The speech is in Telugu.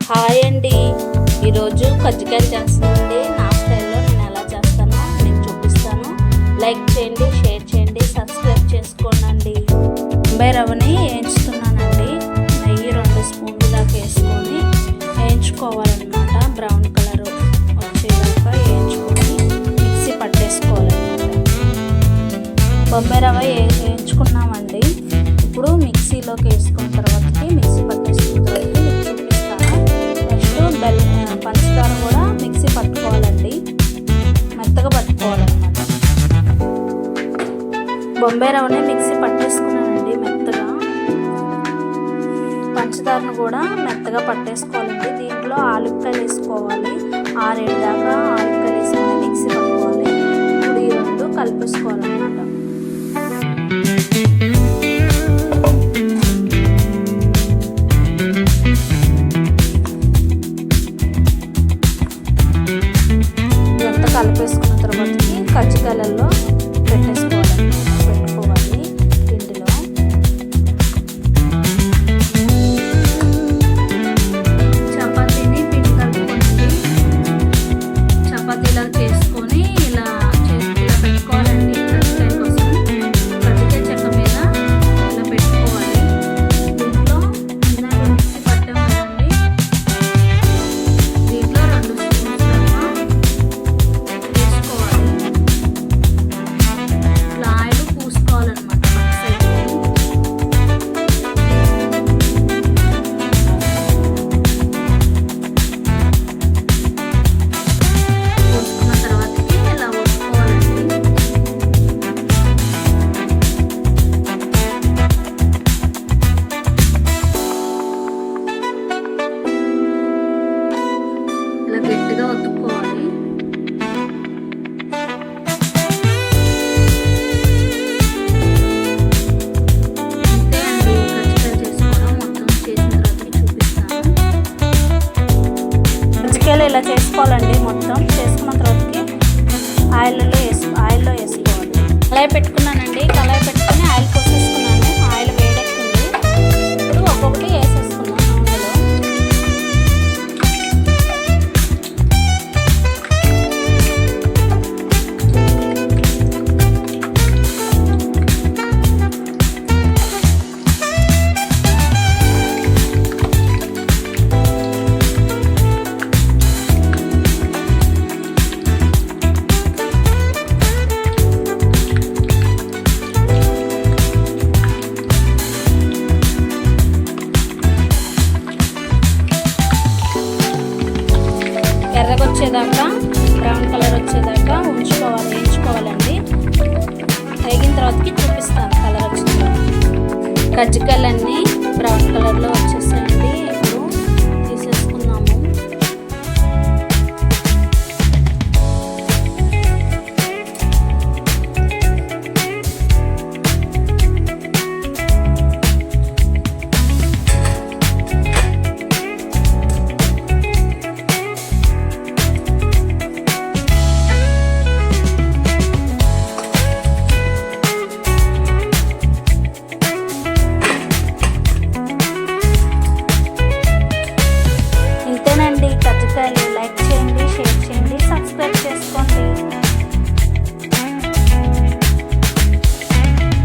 హాయ్ అండి, ఈరోజు కజ్జికాయలు చేస్తానండి. నా స్టైల్లో నేను ఎలా చేస్తానో నేను చూపిస్తాను. లైక్ చేయండి, షేర్ చేయండి, సబ్స్క్రైబ్ చేసుకోండి. బొంబాయి రవ్వని వేయించుతున్నానండి. నెయ్యి 2 స్పూన్లు దాకా వేసుకొని వేయించుకోవాలన్నమాట. బ్రౌన్ కలర్ వచ్చేదాకా వేయించుకొని మిక్సీ పట్టేసుకోవాలన్నమాట. బొంబాయి రవ్వ వేయించుకున్నామండి. ఇప్పుడు మిక్సీలోకి వేసుకున్న తర్వాతకి మిక్సీ పట్టేసుకున్న తర్వాత పంచదార కూడా మిక్సీ పట్టుకోవాలండి, మెత్తగా పట్టుకోవాలన్నమాట. బొంబాయి రవ్వని మిక్సీ పట్టేసుకున్నానండి మెత్తగా. పంచదారను కూడా మెత్తగా పట్టేసుకోవాలండి. దీంట్లో ఆలుక్కాయలు వేసుకోవాలి. 6-7 దాకా ఆలుక్కాయలు వేసుకొని మిక్సీ పట్టుకోవాలి. ఇప్పుడు ఈ 2 కలిపేసుకోవాలన్నమాట. కలిపేసుకున్న తర్వాతకి కజ్జికాయలలో పెట్టుకోవాలి పిండిలో. చపాతీని పిండి కలుపుకోండి. చపాతీలా చేసుకొని ఇలా పెట్టుకోవాలండి. కజ్జికాయ కోసం కజ్జికాయ చెక్క మీద ఇలా పెట్టుకోవాలి. దీంట్లో మిక్సీ పట్టాం కదండి, దీంట్లో 2 స్పూన్స్ గట్టిగా ఒత్తుకోవాలి. అంతే అండి, కజ్జికాయలు చేసుకోవడం. మొత్తం చేసిన తర్వాత చూపిస్తాను. కజ్జికాయలు ఇలా చేసుకోవాలండి. మొత్తం చేసుకున్న తర్వాతకి ఆయిల్లో వేసుకోవాలి. కళాయి పెట్టుకున్నానండి. కళాయి పెట్టుకొని ఆయిల్ పోసేసుకున్నాను. ఆయిల్ వేడెక్కింది. ఇప్పుడు ఒక్కొక్కటి వేసేసుకున్నాను నూనెలో. ఎర్రగొచ్చేదాకా, బ్రౌన్ కలర్ వచ్చేదాకా వేయించుకోవాలండి. వేగిన తర్వాతకి చూపిస్తాను కలర్ వచ్చిన. కజ్జికాయలన్నీ బ్రౌన్ కలర్లో